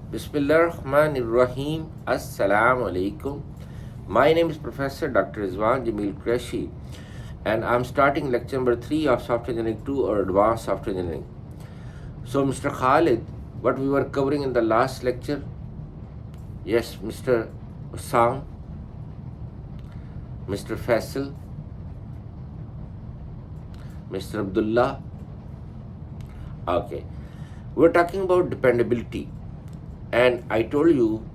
Bismillahirrahmanirrahim. Assalamu alaikum. My name is Professor Dr. Rizwan Jamil Qureshi, and I'm starting lecture number 3 of Software Engineering 2 or Advanced Software Engineering. So, Mr. Khalid, what we were covering in the last lecture? Yes, Mr. Sam, Mr. Faisal, Mr. Abdullah. Okay. We're talking about dependability. And I told you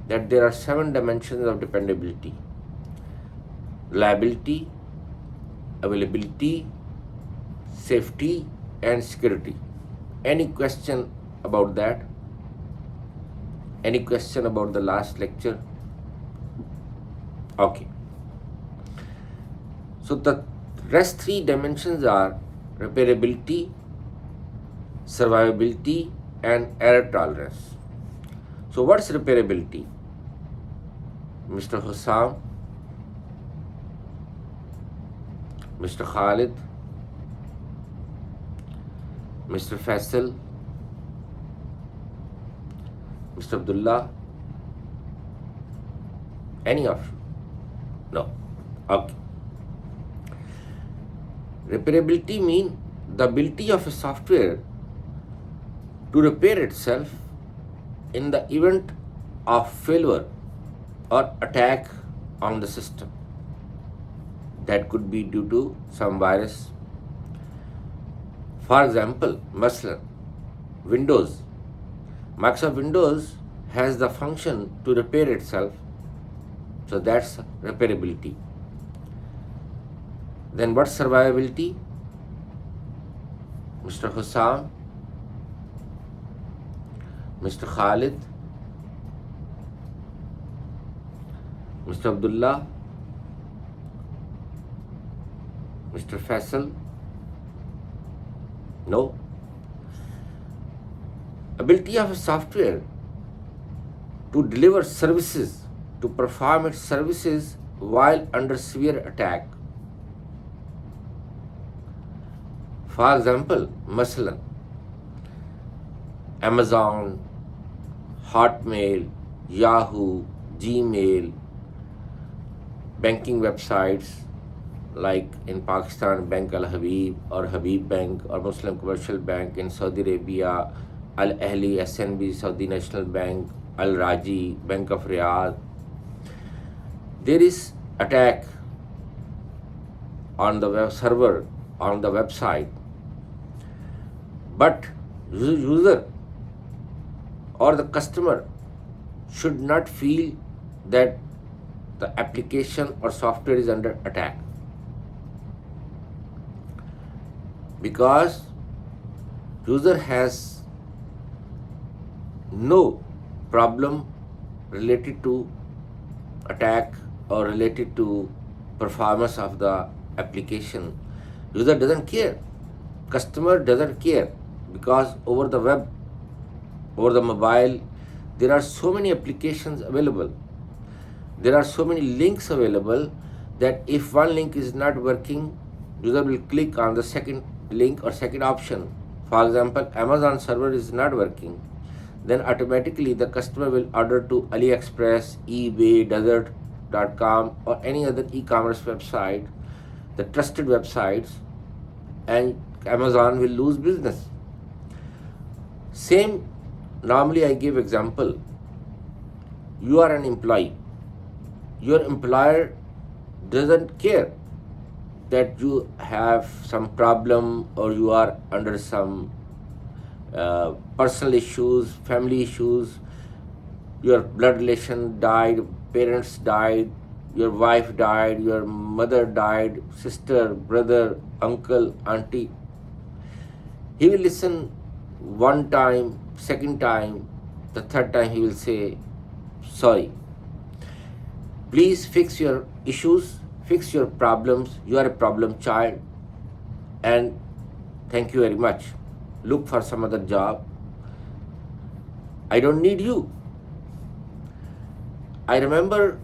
that there are 7 dimensions of dependability: reliability, availability, safety, and security. Any question about that? Any question about the last lecture? Okay. So the rest 3 dimensions are repairability, survivability, and error tolerance. So what's repairability? Mr. Hussam, Mr. Khalid, Mr. Faisal, Mr. Abdullah, any of you? No. Okay. Repairability means the ability of a software to repair itself in the event of failure or attack on the system. That could be due to some virus. For example, Windows. Microsoft Windows has the function to repair itself, so that's repairability. Then what's survivability? Mr. Hussam, Mr. Khalid, Mr. Abdullah, Mr. Faisal? No. Ability of a software to deliver services, to perform its services while under severe attack. For example, Amazon, Hotmail, Yahoo, Gmail, banking websites like in Pakistan, Bank Al Habib or Habib Bank, or Muslim Commercial Bank in Saudi Arabia, Al Ahli, SNB, Saudi National Bank, Al Raji, Bank of Riyadh. There is attack on the web server, on the website, but user or the customer should not feel that the application or software is under attack, because user has no problem related to attack or related to performance of the application. User doesn't care, customer doesn't care, because over the web, over the mobile, there are so many applications available. There are so many links available that if one link is not working, user will click on the second link or second option. For example, Amazon server is not working, then automatically the customer will order to AliExpress, eBay, Desert.com, or any other e-commerce website, the trusted websites, and Amazon will lose business. Same, normally I give example. You are an employee. Your employer doesn't care that you have some problem or you are under some personal issues, family issues, your blood relation died, parents died, your wife died, your mother died, sister, brother, uncle, auntie. He will listen one time, second time, the third time he will say, sorry, please fix your issues, fix your problems, you are a problem child, and thank you very much. Look for some other job. I don't need you. I remember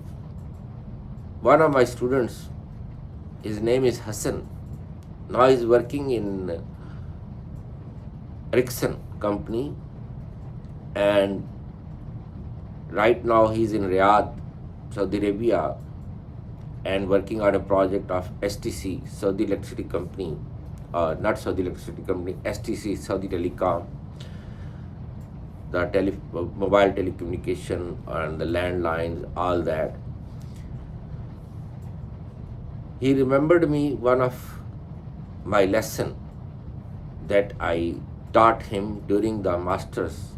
one of my students, his name is Hassan. Now he's working in Ericsson company, and right now he's in Riyadh, Saudi Arabia, and working on a project of STC, Saudi Electricity Company, not Saudi Electricity Company, STC, Saudi Telecom, the mobile telecommunication and the landlines, all that. He remembered me one of my lesson that I taught him during the master's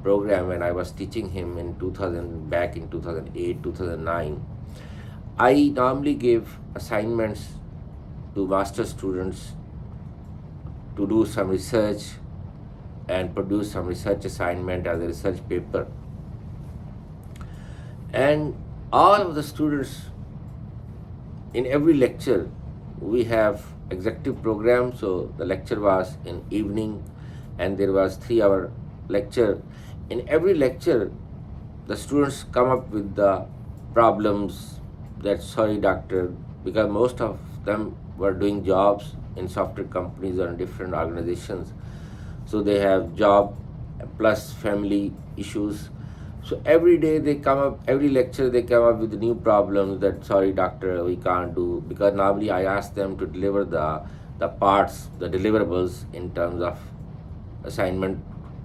program when I was teaching him in 2000, back in 2008, 2009. I normally give assignments to master students to do some research and produce some research assignment as a research paper. And all of the students, in every lecture, we have executive program, so the lecture was in evening and there was 3-hour lecture. In every lecture, the students come up with the problems that, sorry doctor, because most of them were doing jobs in software companies or in different organizations, so they have job plus family issues. So every day they come up, every lecture they come up with new problems that, sorry doctor, we can't do, because normally I ask them to deliver the parts, the deliverables in terms of assignment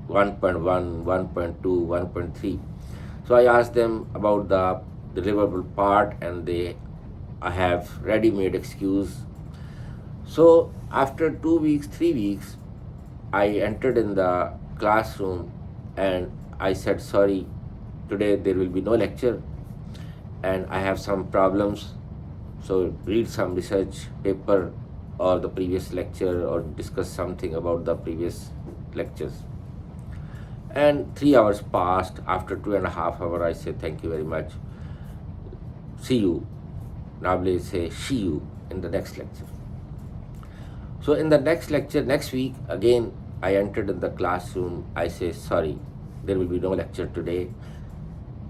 1.1, 1.2, 1.3. So I ask them about the deliverable part and they have ready-made excuse. So after 2 weeks, 3 weeks, I entered in the classroom and I said, sorry, today there will be no lecture and I have some problems. So read some research paper or the previous lecture or discuss something about the previous lectures. And 3 hours passed. After 2.5 hours, I said, thank you very much. See you. Normally say, see you in the next lecture. So in the next lecture, next week, again, I entered in the classroom. I say, sorry, there will be no lecture today,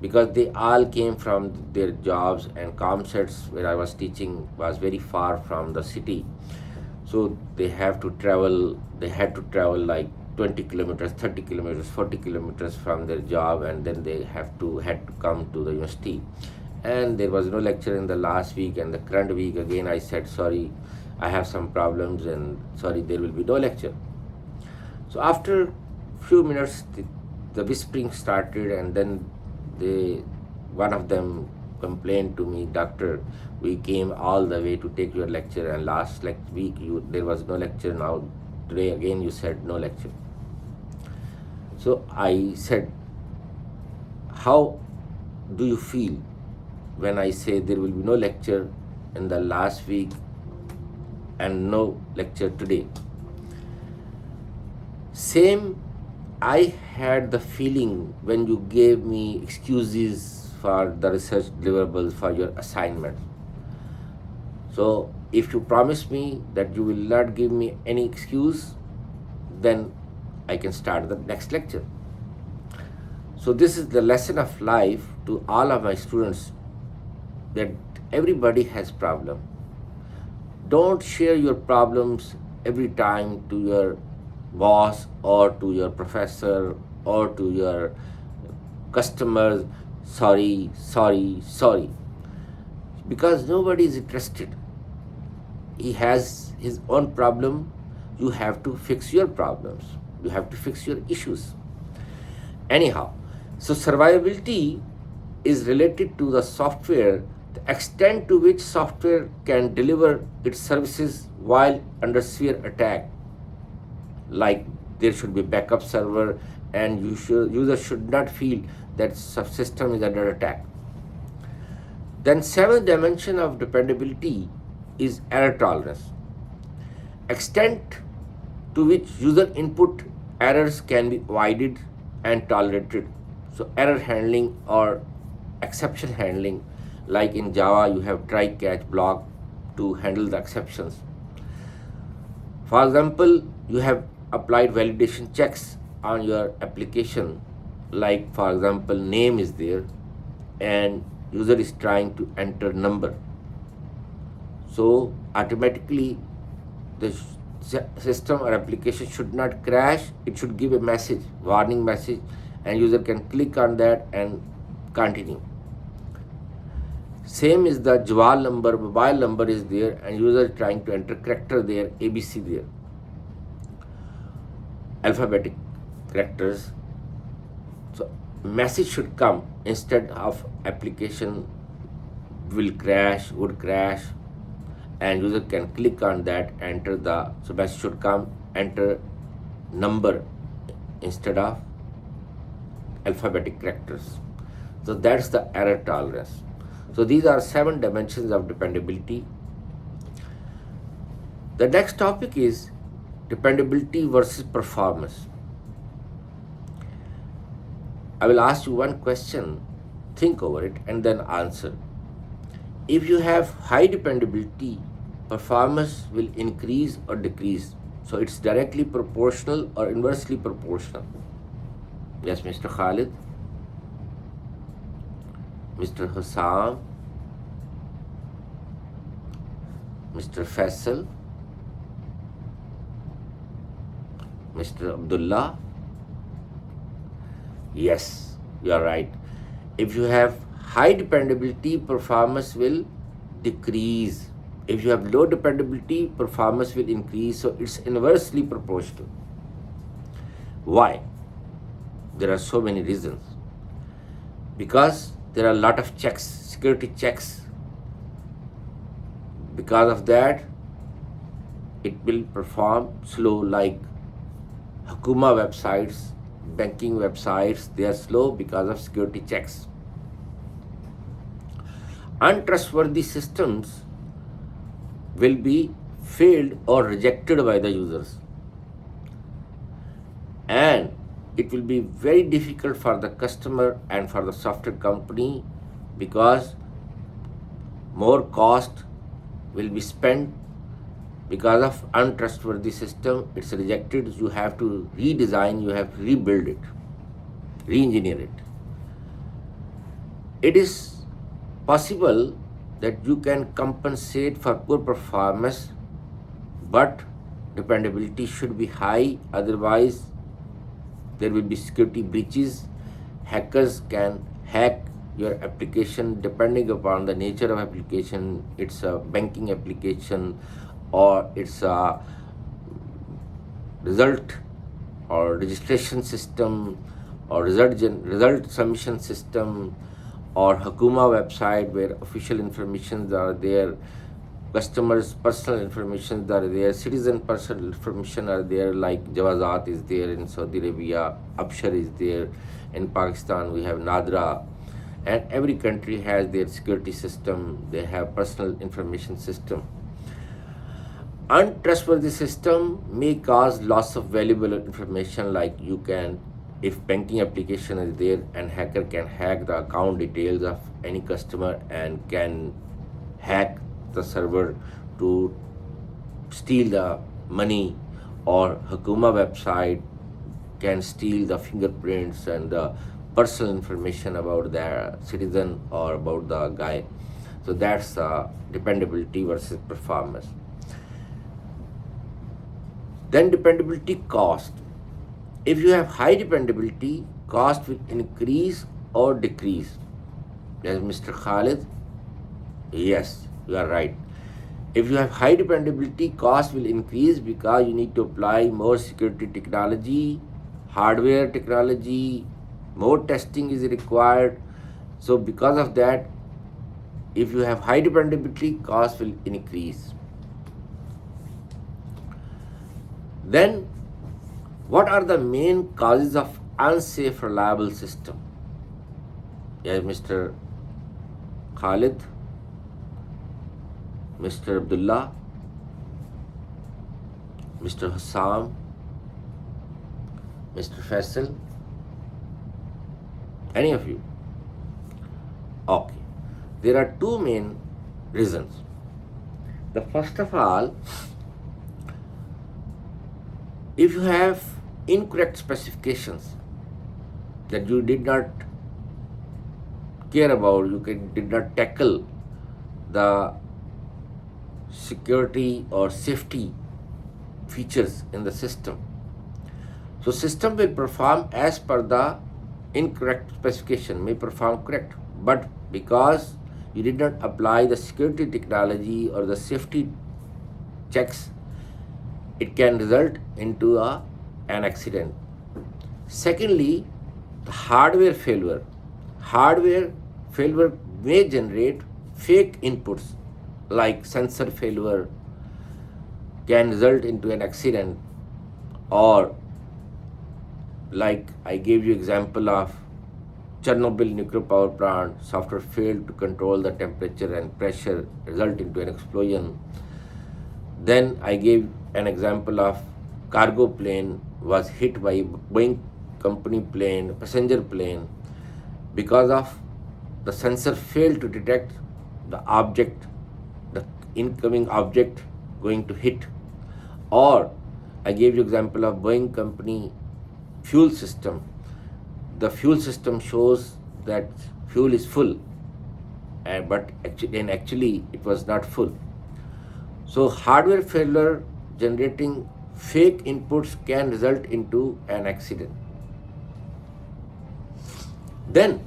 because they all came from their jobs and ComSets where I was teaching was very far from the city. So they had to travel like 20 kilometers, 30 kilometers, 40 kilometers from their job, and then they had to come to the university. And there was no lecture in the last week, and the current week again I said, sorry, I have some problems and sorry, there will be no lecture. So after few minutes the whispering started, and then one of them complained to me, doctor, we came all the way to take your lecture and last week there was no lecture, now today again you said no lecture. So I said, how do you feel when I say there will be no lecture in the last week and no lecture today? Same, I had the feeling when you gave me excuses for the research deliverables for your assignment. So if you promise me that you will not give me any excuse, then I can start the next lecture. So this is the lesson of life to all of my students, that everybody has problem. Don't share your problems every time to your boss or to your professor or to your customers, sorry, sorry, sorry, because nobody is interested. He has his own problem. You have to fix your problems. You have to fix your issues. Anyhow, so survivability is related to the software, the extent to which software can deliver its services while under severe attack. Like there should be backup server, and user should not feel that subsystem is under attack. Then 7th dimension of dependability is error tolerance. Extent to which user input errors can be avoided and tolerated. So error handling or exception handling, like in Java you have try catch block to handle the exceptions. For example, you have applied validation checks on your application, like for example name is there and user is trying to enter number. So automatically the system or application should not crash. It should give a message, warning message, and user can click on that and continue. Same is the Jawal number, mobile number is there, and user is trying to enter character there, ABC there, alphabetic characters. So message should come instead of application would crash, and user can click on that, enter the, so message should come, enter number instead of alphabetic characters. So that's the error tolerance. So these are 7 dimensions of dependability. The next topic is dependability versus performance. I will ask you one question, think over it and then answer. If you have high dependability, performance will increase or decrease. So it's directly proportional or inversely proportional. Yes, Mr. Khalid, Mr. Hussam, Mr. Faisal, Mr. Abdullah. Yes, you are right. If you have high dependability, performance will decrease. If you have low dependability, performance will increase. So it's inversely proportional. Why? There are so many reasons. Because there are a lot of checks, security checks. Because of that, it will perform slow, like Hakuma websites, banking websites, they are slow because of security checks. Untrustworthy systems will be failed or rejected by the users. And it will be very difficult for the customer and for the software company because more cost will be spent because of untrustworthy system. It's rejected. You have to redesign, you have to rebuild it, re-engineer it. It is possible that you can compensate for poor performance, but dependability should be high, otherwise there will be security breaches. Hackers can hack your application depending upon the nature of application. It's a banking application or it's a result or registration system or result submission system or Hakuma website where official information are there, customers' personal information are there, citizen personal information are there, like Jawazat is there in Saudi Arabia, Abshar is there, in Pakistan we have Nadra, and every country has their security system, they have personal information system. Untrustworthy system may cause loss of valuable information, like you can, if banking application is there and hacker can hack the account details of any customer and can hack the server to steal the money, or Hakuma website can steal the fingerprints and the personal information about the citizen or about the guy. So that's dependability versus performance. Then dependability cost. If you have high dependability, cost will increase or decrease. Yes, Mr. Khalid? Yes, you are right. If you have high dependability, cost will increase because you need to apply more security technology, hardware technology, more testing is required. So because of that, if you have high dependability, cost will increase. Then, what are the main causes of unsafe reliable system? Yes, Mr. Khalid, Mr. Abdullah, Mr. Hassam, Mr. Faisal, any of you? Okay. There are 2 main reasons. The first of all, if you have incorrect specifications that you did not care about, did not tackle the security or safety features in the system. So system will perform as per the incorrect specification may perform correct, but because you did not apply the security technology or the safety checks, it can result into an accident. Secondly, the hardware failure. Hardware failure may generate fake inputs like sensor failure can result into an accident, or like I gave you example of Chernobyl nuclear power plant, software failed to control the temperature and pressure, result into an explosion. Then I gave an example of cargo plane was hit by Boeing company plane, passenger plane, because of the sensor failed to detect the object, the incoming object going to hit. Or I gave you example of Boeing company fuel system. The fuel system shows that fuel is full, but actually it was not full. So hardware failure generating fake inputs can result into an accident. Then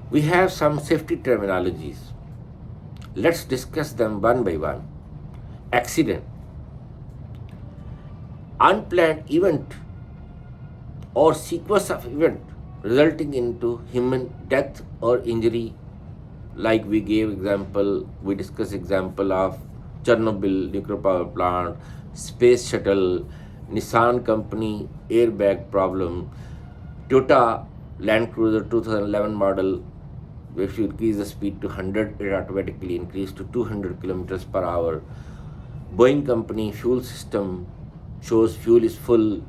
we have some safety terminologies. Let's discuss them one by one. Accident, unplanned event or sequence of event resulting into human death or injury, like we discussed example of Chernobyl nuclear power plant, space shuttle, Nissan company airbag problem, Toyota Land Cruiser 2011 model. If you increase the speed to 100, it automatically increases to 200 kilometers per hour. Boeing company fuel system shows fuel is full.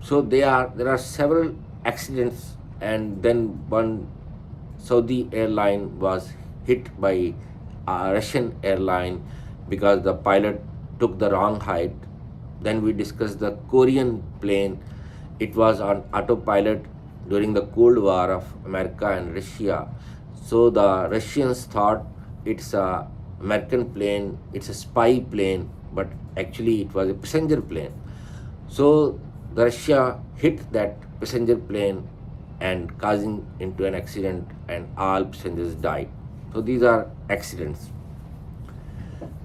So there are several accidents, and then one Saudi airline was hit by a Russian airline because the pilot took the wrong height. Then we discussed the Korean plane. It was on autopilot during the Cold War of America and Russia. So the Russians thought it's a American plane, it's a spy plane, but actually it was a passenger plane. So the Russia hit that passenger plane and causing into an accident, and all passengers died. So these are accidents.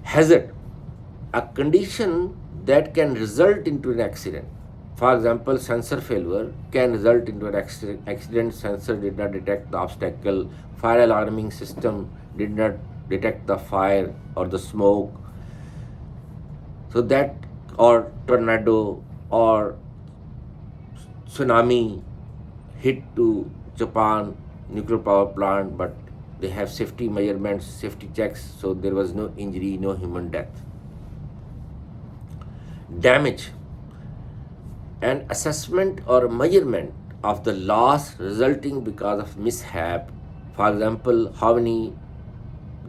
Hazard, a condition that can result into an accident. For example, sensor failure can result into an accident. Sensor did not detect the obstacle. Fire alarming system did not detect the fire or the smoke. So that, or tornado or tsunami hit to Japan nuclear power plant, but they have safety measurements, safety checks, so there was no injury, no human death. Damage, an assessment or measurement of the loss resulting because of mishap. For example, how many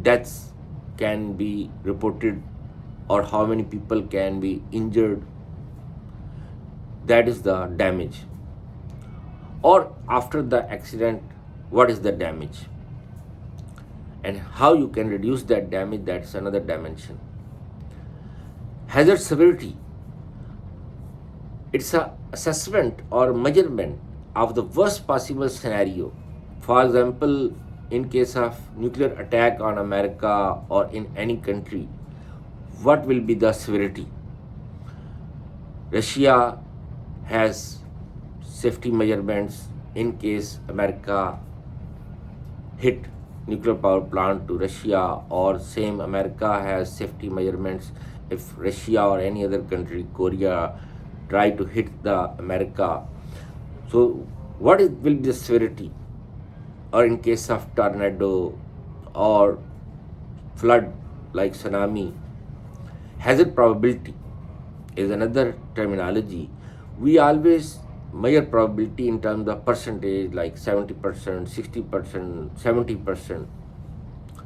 deaths can be reported or how many people can be injured. That is the damage. Or after the accident, what is the damage? And how you can reduce that damage, that's another dimension. Hazard severity, it's an assessment or measurement of the worst possible scenario. For example, in case of nuclear attack on America or in any country, what will be the severity? Russia has safety measurements in case America hit nuclear power plant to Russia, or same America has safety measurements if Russia or any other country, Korea, try to hit the America. So what will be the severity? Or in case of tornado or flood like tsunami. Hazard probability is another terminology. We always measure probability in terms of percentage, like 70%, 60%, 70%.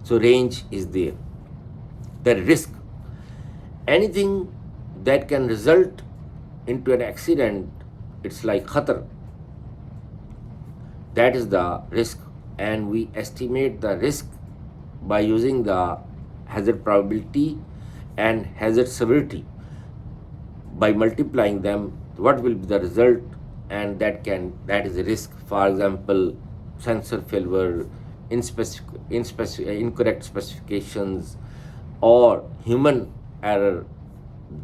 So range is there. The risk, anything that can result into an accident, it's like khatar. That is the risk, and we estimate the risk by using the hazard probability and hazard severity. By multiplying them, what will be the result and that is a risk. For example, sensor failure, incorrect specifications, or human error.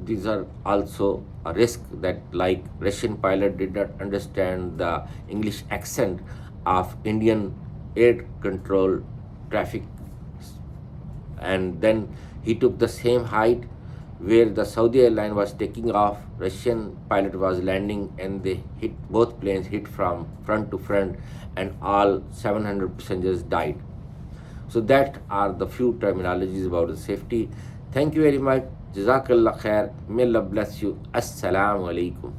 These are also a risk, that like Russian pilot did not understand the English accent of Indian air control traffic, and then he took the same height where the Saudi airline was taking off. Russian pilot was landing, and they hit, both planes hit from front to front, and all 700 passengers died. So that are the few terminologies about the safety. Thank you very much. Jazakallah khair. May Allah bless you. Assalamu alaikum.